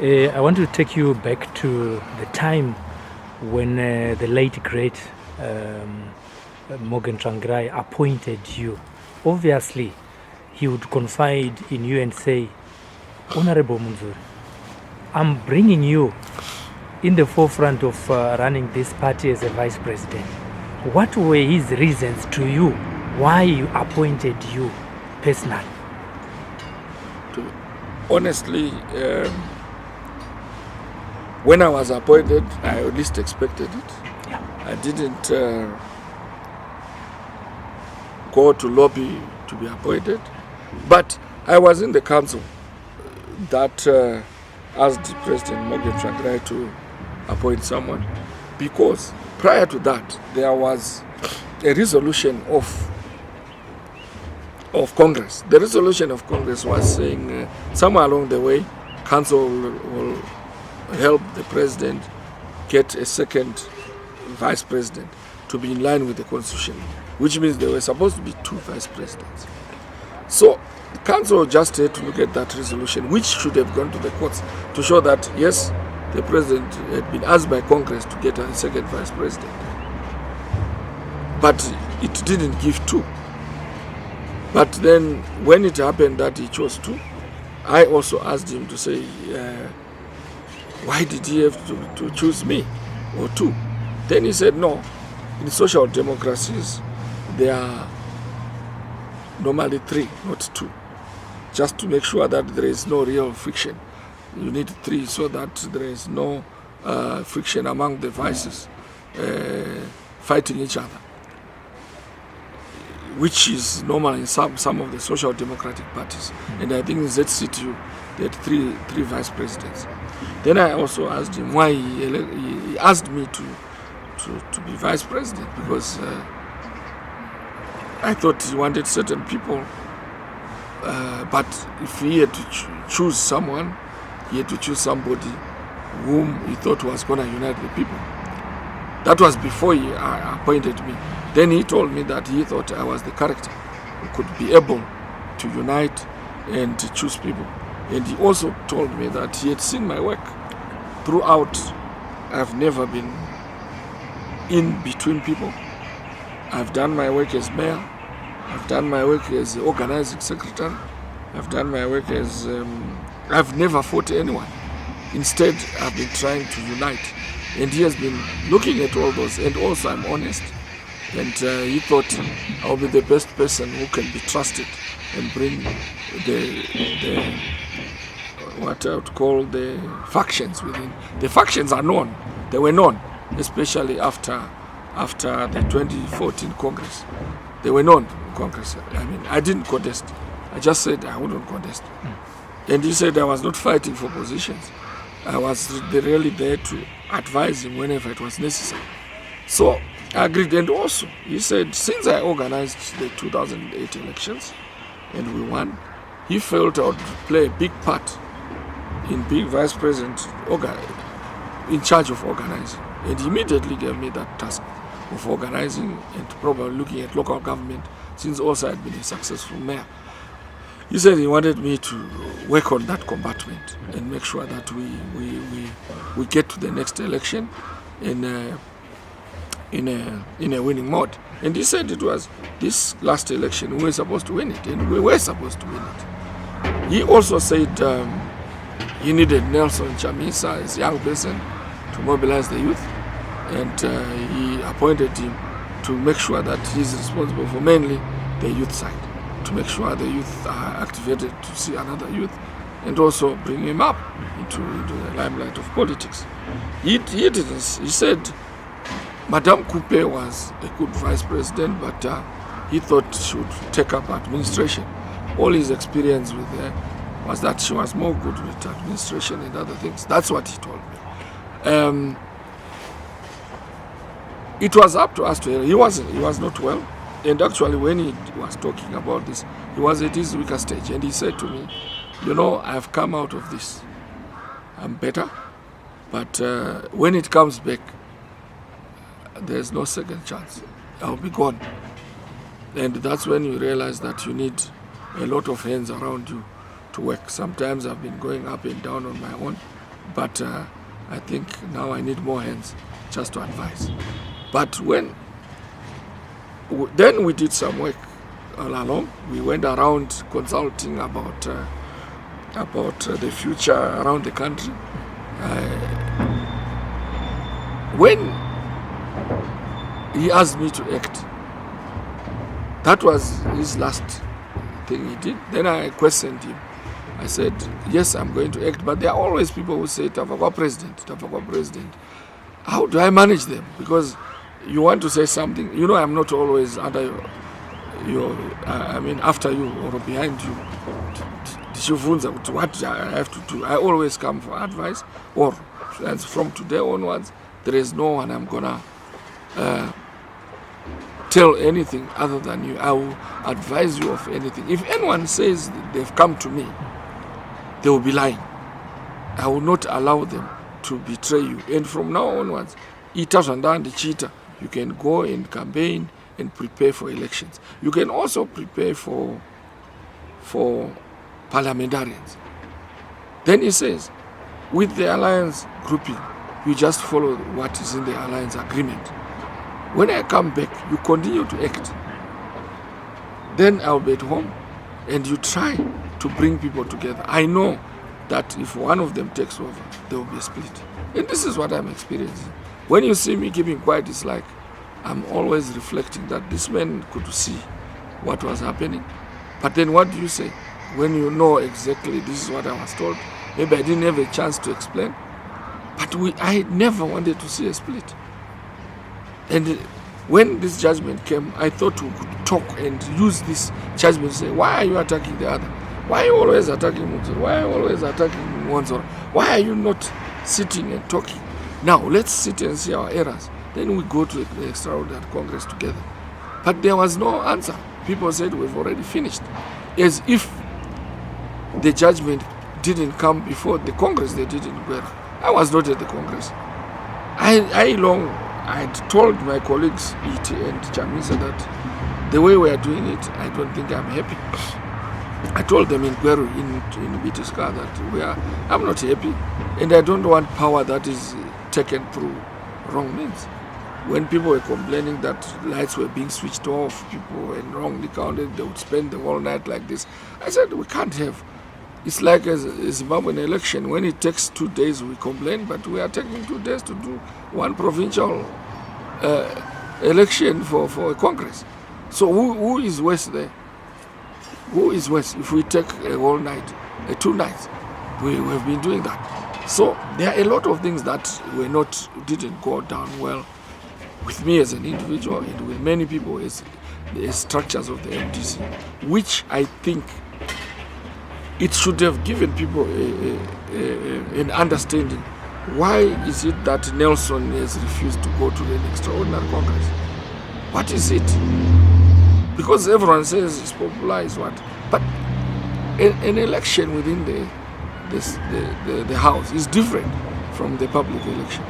I want to take you back to the time when the late great Morgan Tsvangirai appointed you. Obviously, he would confide in you and say, Honorable Mudzuri, I'm bringing you in the forefront of running this party as a vice president. What were his reasons to you why he appointed you personally? Honestly, when I was appointed, I at least expected it. Yeah. I didn't go to lobby to be appointed, but I was in the council that asked President Morgan Tsvangirai to appoint someone, because prior to that there was a resolution of Congress. The resolution of Congress was saying somewhere along the way, council will help the president get a second vice president to be in line with the constitution, which means there were supposed to be 2 vice presidents. So the council just had to look at that resolution, which should have gone to the courts to show that yes, the president had been asked by Congress to get a second vice president, but it didn't give 2. But then when it happened that he chose 2, I also asked him to say, why did he have to choose me or 2? Then he said, no, in social democracies, there are normally 3, not 2. Just to make sure that there is no real friction. You need 3 so that there is no friction among the vices fighting each other, which is normal in some of the social democratic parties. And I think in ZCTU, they had 3 vice presidents. Then I also asked him why he asked me to be vice president, because I thought he wanted certain people, but if he had to choose someone, he had to choose somebody whom he thought was going to unite the people. That was before he appointed me. Then he told me that he thought I was the character who could be able to unite and to choose people. And he also told me that he had seen my work throughout. I've never been in between people. I've done my work as mayor. I've done my work as organizing secretary. I've done my work as... I've never fought anyone. Instead, I've been trying to unite. And he has been looking at all those. And also, I'm honest. And he thought I'll be the best person who can be trusted and bring the what I would call the factions within. The factions are known. They were known, especially after the 2014 Congress. They were known in Congress. I mean, I didn't contest. I just said I wouldn't contest. And he said I was not fighting for positions. I was really there to advise him whenever it was necessary. So I agreed. And also, he said, since I organized the 2008 elections and we won, he felt I would play a big part in being vice president in charge of organizing. And he immediately gave me that task of organizing and probably looking at local government, since also I had been a successful mayor. He said he wanted me to work on that compartment and make sure that we get to the next election in a winning mode. And he said it was this last election we were supposed to win it, and we were supposed to win it. He also said he needed Nelson Chamisa as a young person to mobilize the youth, and he appointed him to make sure that he's responsible for mainly the youth side, to make sure the youth are activated to see another youth, and also bring him up into the limelight of politics. He didn't. He said Madame Khupe was a good vice president, but he thought she would take up administration. All his experience with her was that she was more good with administration and other things. That's what he told me. It was up to us to hear. He was not well. And actually, when he was talking about this, he was at his weaker stage. And he said to me, you know, I've come out of this. I'm better. But when it comes back, there's no second chance. I'll be gone. And that's when you realize that you need a lot of hands around you to work. Sometimes I've been going up and down on my own, But I think now I need more hands just to advise. But then we did some work all along. We went around consulting about the future around the country. When he asked me to act, that was his last thing he did. Then I questioned him. I said, yes, I'm going to act, but there are always people who say, Tafakwa President. How do I manage them? Because you want to say something, you know, I'm not always under after you or behind you. What I have to do. I always come for advice, and from today onwards, there is no one I'm gonna tell anything other than you. I will advise you of anything. If anyone says they've come to me, they will be lying. I will not allow them to betray you. And from now onwards, you can go and campaign and prepare for elections. You can also prepare for parliamentarians. Then he says, with the alliance grouping, you just follow what is in the alliance agreement. When I come back, you continue to act. Then I'll be at home and you try to bring people together. I know that if one of them takes over, there will be a split. And this is what I'm experiencing. When you see me keeping quiet, it's like I'm always reflecting that this man could see what was happening. But then what do you say? When you know exactly this is what I was told, maybe I didn't have a chance to explain, but I never wanted to see a split. And when this judgment came, I thought we could talk and use this judgment to say, why are you attacking the other? Why are you always attacking Mudzuri? Why are you always attacking Wanzora? Why are you not sitting and talking? Now, let's sit and see our errors. Then we go to the extraordinary Congress together. But there was no answer. People said we've already finished. As if the judgment didn't come before the Congress they did in Guerra. I was not at the Congress. I had told my colleagues, E.T. and Chamisa, that the way we are doing it, I don't think I'm happy. I told them in Guerra, in Bitiska, that I'm not happy, and I don't want power that is taken through wrong means. When people were complaining that lights were being switched off, people were wrongly counted, they would spend the whole night like this. I said, we can't have. It's like a Zimbabwean election. When it takes 2 days, we complain, but we are taking 2 days to do one provincial election for a Congress. So who is worse there? Who is worse if we take a whole night, 2 nights? We have been doing that. So there are a lot of things that didn't go down well with me as an individual and with many people as the structures of the MDC, which I think it should have given people an understanding. Why is it that Nelson has refused to go to an extraordinary Congress? What is it? Because everyone says it's popular, is what? But an election within the House is different from the public election.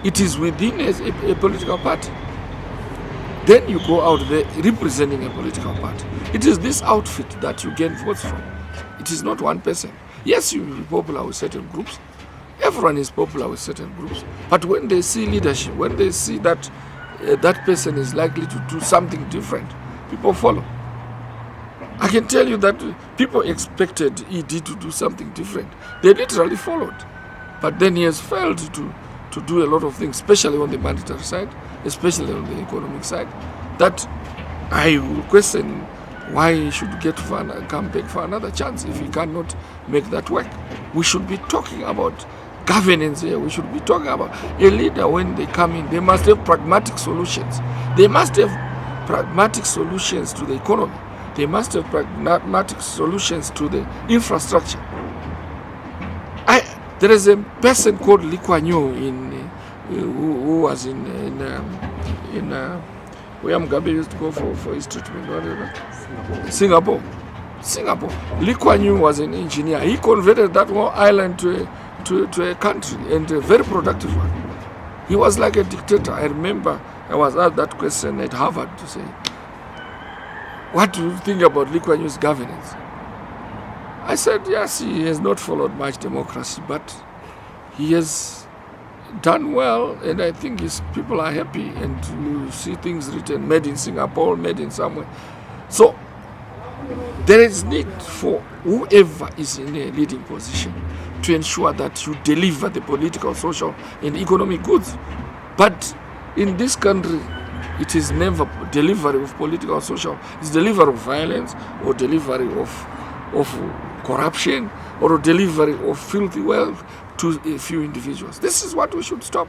It is within a political party. Then you go out there representing a political party. It is this outfit that you gain votes from. It is not one person. Yes, you will be popular with certain groups. Everyone is popular with certain groups. But when they see leadership, when they see that that person is likely to do something different, people follow. I can tell you that people expected ED to do something different. They literally followed. But then he has failed to do a lot of things, especially on the monetary side, especially on the economic side, that I will question why he should come back for another chance if he cannot make that work. We should be talking about governance here. We should be talking about a leader. When they come in, they must have pragmatic solutions. They must have pragmatic solutions to the economy. They must have pragmatic solutions to the infrastructure. There is a person called Lee Kuan Yew who was in where Mugabe used to go for his treatment. Singapore. Lee Kuan Yew was an engineer. He converted that whole island to a country, and a very productive one. He was like a dictator. I remember I was asked that question at Harvard to say, what do you think about Lee Kuan Yew's governance? I said, yes, he has not followed much democracy, but he has done well, and I think his people are happy, and you see things written, made in Singapore, made in somewhere. So there is need for whoever is in a leading position to ensure that you deliver the political, social, and economic goods. But in this country, it is never delivery of political, social. It's delivery of violence, or delivery of corruption, or delivery of filthy wealth to a few individuals. This is what we should stop.